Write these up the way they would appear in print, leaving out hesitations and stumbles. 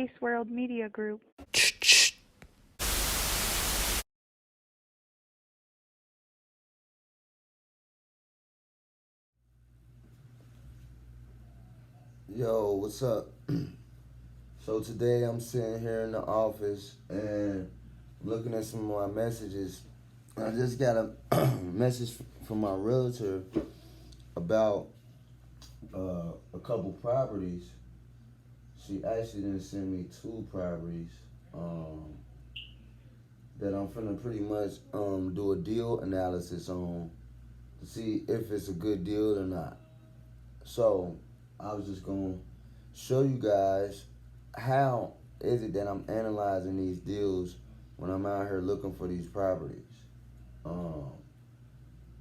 Space World Media Group. Yo, what's up? So today I'm sitting here in the office and looking at some of my messages. I just got a message from my realtor about a couple properties. She actually didn't send me two properties that I'm finna pretty much do a deal analysis on to see if it's a good deal or not. So I was just gonna show you guys how is it that I'm analyzing these deals when I'm out here looking for these properties. Um,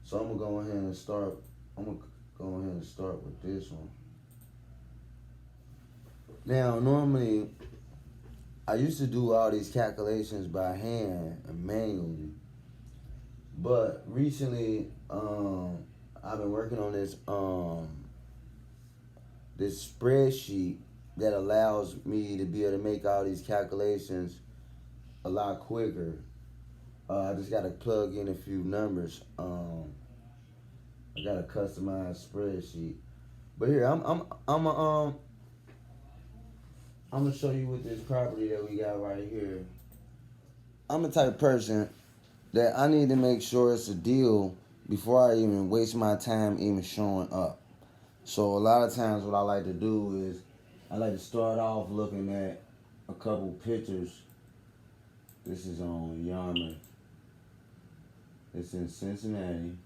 so I'm gonna go ahead and start. I'm gonna go ahead and start with this one. Now, normally I used to do all these calculations by hand and manually, but recently I've been working on this spreadsheet that allows me to be able to make all these calculations a lot quicker. I just gotta plug in a few numbers. I got a customized spreadsheet. But here, I'm gonna show you with this property that we got right here. I'm the type of person that I need to make sure it's a deal before I even waste my time even showing up. So a lot of times what I like to do is I like to start off looking at a couple pictures. This is on Yarmouth. It's in Cincinnati.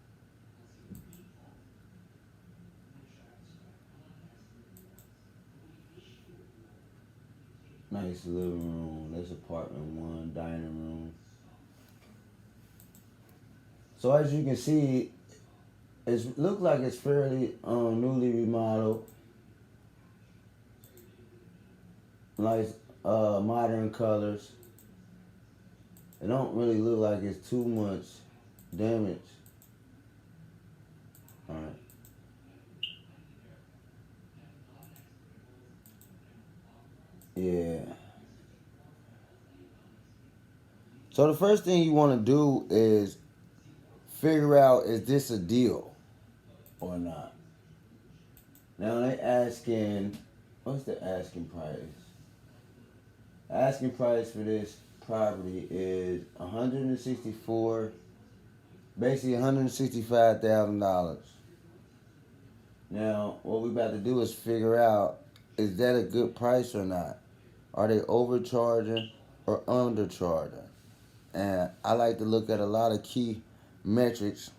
Nice living room. That's apartment one, dining room. So as you can see, it looks like it's fairly newly remodeled. Nice modern colors. It don't really look like it's too much damage. Alright. Yeah. So the first thing you want to do is figure out, is this a deal or not? Now they asking, what's the asking price? Asking price for this property is 164, basically $165,000. Now, what we about to do is figure out, is that a good price or not? Are they overcharging or undercharging? And I like to look at a lot of key metrics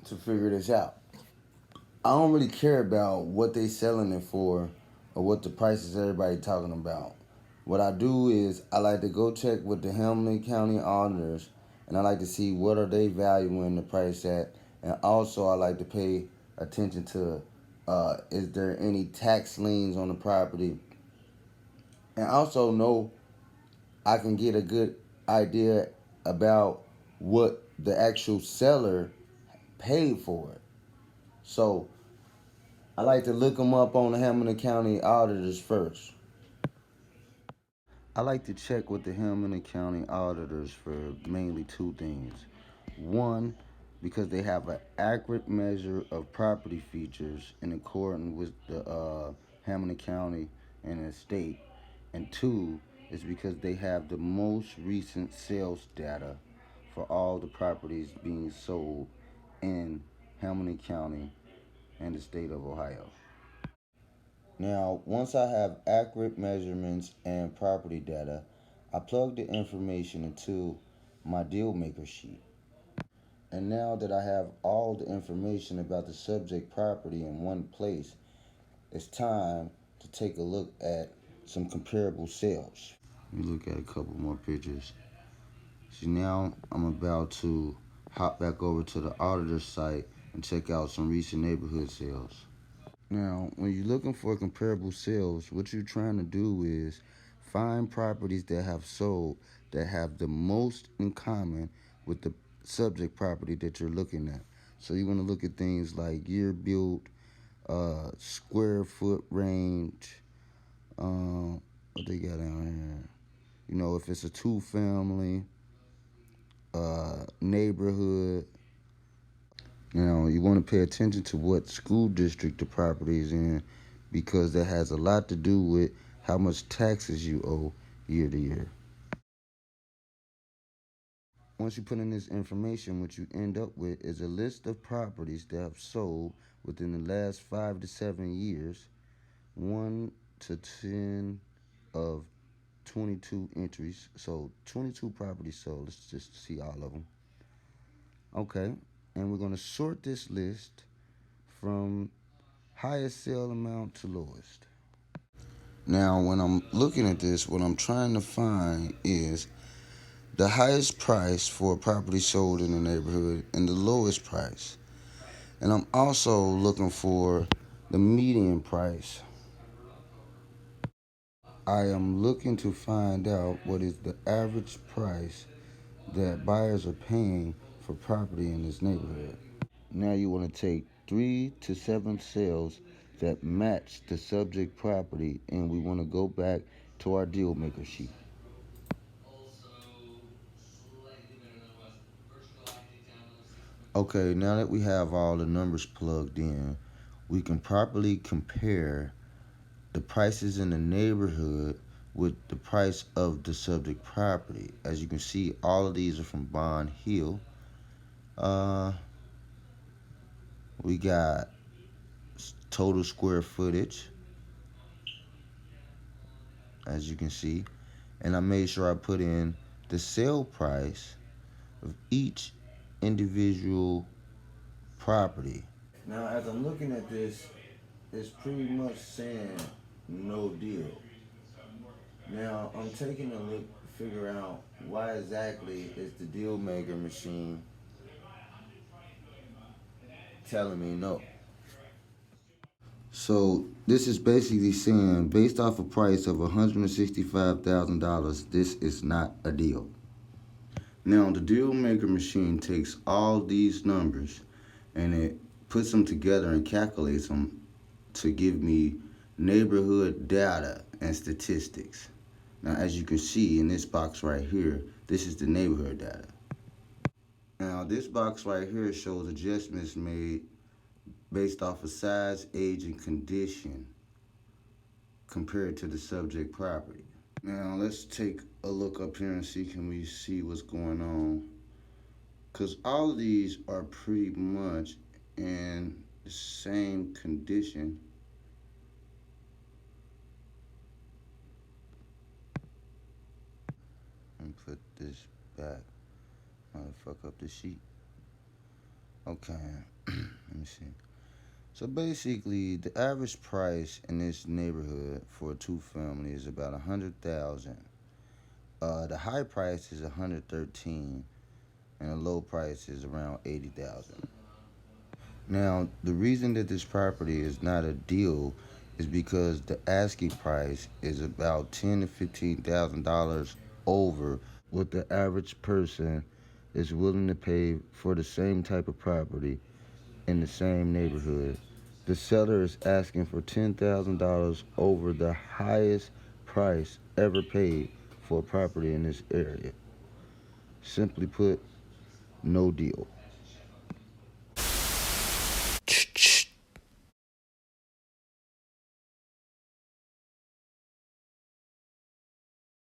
to figure this out. I don't really care about what they selling it for or what the prices everybody talking about. What I do is I like to go check with the Hamilton County auditors, and I like to see what are they valuing the price at, and also I like to pay attention to is there any tax liens on the property, and also know I can get a good idea about what the actual seller paid for it. So I like to look them up on the Hamilton County auditors first. I like to check with the Hamilton County auditors for mainly two things. One, because they have an accurate measure of property features in accordance with the Hamilton County and the state. And two, is because they have the most recent sales data for all the properties being sold in Hamilton County and the state of Ohio. Now, once I have accurate measurements and property data, I plug the information into my deal maker sheet. And now that I have all the information about the subject property in one place, it's time to take a look at some comparable sales. Let me look at a couple more pictures. See, now I'm about to hop back over to the auditor site and check out some recent neighborhood sales. Now, when you're looking for comparable sales, what you're trying to do is find properties that have sold that have the most in common with the subject property that you're looking at. So you're going to look at things like year built, square foot range, what they got down here? You know, if it's a two-family neighborhood, you know, you want to pay attention to what school district the property is in because that has a lot to do with how much taxes you owe year to year. Once you put in this information, what you end up with is a list of properties that have sold within the last 5 to 7 years, 1 to 10 of 22 entries. So 22 properties sold. Let's just see all of them. Okay, and we're going to sort this list from highest sale amount to lowest. Now, when I'm looking at this, what I'm trying to find is the highest price for a property sold in the neighborhood and the lowest price. And I'm also looking for the median price. I am looking to find out what is the average price that buyers are paying for property in this neighborhood. Now you want to take 3 to 7 sales that match the subject property, and we want to go back to our deal maker sheet. Okay, now that we have all the numbers plugged in, we can properly compare the prices in the neighborhood with the price of the subject property. As you can see, all of these are from Bond Hill. Uh, we got total square footage, as you can see, and I made sure I put in the sale price of each individual property. Now, as I'm looking at this, it's pretty much saying no deal. Now, I'm taking a look to figure out why exactly is the deal maker machine telling me no. So this is basically saying, based off a price of $165,000, this is not a deal. Now the deal maker machine takes all these numbers and it puts them together and calculates them to give me neighborhood data and statistics. Now as you can see in this box right here, this is the neighborhood data. Now this box right here shows adjustments made based off of size, age, and condition compared to the subject property. Now let's take a look up here and see, can we see what's going on? Because all of these are pretty much in the same condition. And put this back. Fuck up the sheet. Okay, let me see. So basically, the average price in this neighborhood for a two-family is about 100,000. The high price is 113, and the low price is around 80,000. Now, the reason that this property is not a deal is because the asking price is about $10,000 to $15,000 over what the average person is willing to pay for the same type of property in the same neighborhood. The seller is asking for $10,000 over the highest price ever paid for a property in this area. Simply put, no deal.